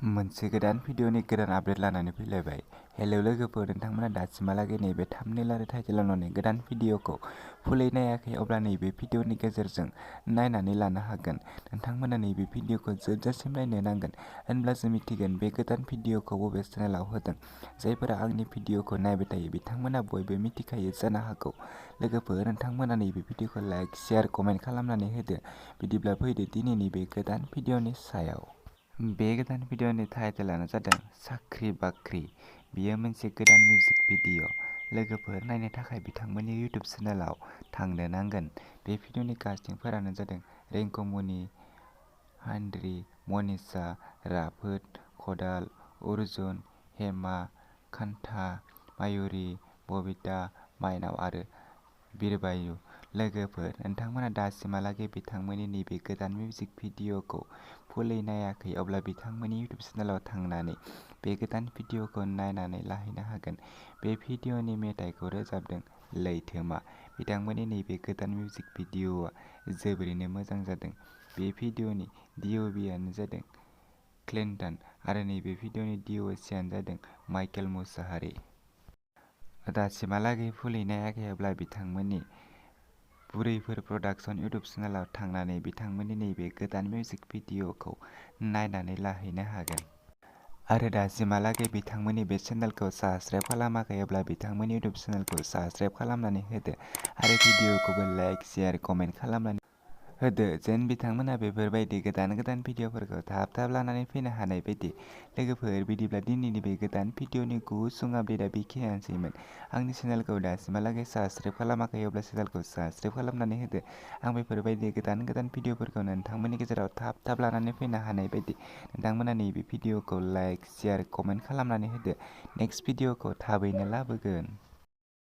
मोनसे गोदान भिडिअनि गोदान आपडेट लानानै फैलायबाय। हेलौ लोगोफोर, नोंथांमोना दासिमहालागै नैबे थाम्बनेल आरो टाइटेलाव नुनाय गोदान भिडिअखौ फुलै नायाखै अब्ला नैबे भिडिअनि गेजेरजों नायनानै लानो हागोन। नोंथांमोना नैबे भिडिअखौ जोबजासिम नायनो नांगोन, होनब्लासो मिथिगोन बे गोदान भिडिअखौ बबे चेनेलाव होदों। जायफोरा आंनि भिडिअखौ नायबाय थायो बिथांमोना बयबो मिथिखायो जानो हागौ। लोगोफोर, नोंथांमोना नैबे भिडिअखौ लाइक, शेयार, कमेन्ट खालामनानै होदो। बिदिब्ला फैदो दिनैनि बे गोदान भिडिअनि सायाव। बे गोदान भिडिअनि टाइटेलानो जादों साख्रि बाख्रि। बेयो मोनसे गोदान मिउजिक भिडिअ। लोगोफोर, नायनो थाखाय बिथांमोननि इउटिउब चेनेलाव थांनो नांगोन। बे भिडिअनि कास्टिंफोरानो जादों रिंकुमनि, हानद्रि, मनिषा, राफोद, खदाल, अर्जुन, हेमा, कान्था, मायुरि, बबिता, माइनाव आरो बिरबायु। लोगोफोर, नोंथांमोना दासिमहालागै बिथांमोननि नैबे गोदान मिउजिक भिडिअखौ फुलै नायाखै अब्ला बिथांमोननि इउटिउब चेनेलाव थांनानै बे गोदान भिडिअखौ नायनानै लाहैनो हागोन। बे भिडिअनि मेथाइखौ रोजाबदों लैथोमा। बिथांमोननि नैबे गोदान मिउजिक भिडिअआ जोबोरैनो मोजां जादों। बे भिडिअनि DOPआनो जादों क्लिन्टन आरो नैबे भिडिअनि DOCआनो जादों माइकेल मुसाहारि। दासिमहालागै फुलै नायाखै अब्ला बिथांमोननि बुरैफोर प्रडाक्सन इउटिउब चेनेलाव थांनानै बिथांमोननि नैबे गोदान मिउजिक भिडिअखौ नायनानै लाहैनो हागोन। आरो दासिमहालागै बिथांमोननि बे चेनेलखौ साबस्क्राइब खालामाखै अब्ला बिथांमोननि इउटिउब चेनेलखौ साबस्क्राइब खालामनानै होदो आरो भिडिअखौबो लाइक, शेयार, कमेन्ट खालामनानै होदो, जेन बिथांमोना बेफोरबायदि गोदान गोदान भिडिअफोरखौ थाब थाब लानानै फैनो हानाय बायदि। लोगोफोर, बिदिब्ला दिनैनि बे गोदान भिडिअनि गुसुं आपडेटआ बेखिनियानोसैमोन। आंनि चेनेलखौ दासिमहालागै साबस्क्राइब खालामाखै अब्ला चेनेलखौ साबस्क्राइब खालामनानै होदो। आं बेफोरबायदि गोदान गोदान भिडिअफोरखौ नोंथांमोननि गेजेराव थाब थाब लानानै फैनो हानाय बायदि नोंथांमोना नैबे भिडिअखौ लाइक, शेयार, कमेन्ट खालामनानै होदो। नेक्स्ट भिडिअखौ थाबैनो लाबोगोन।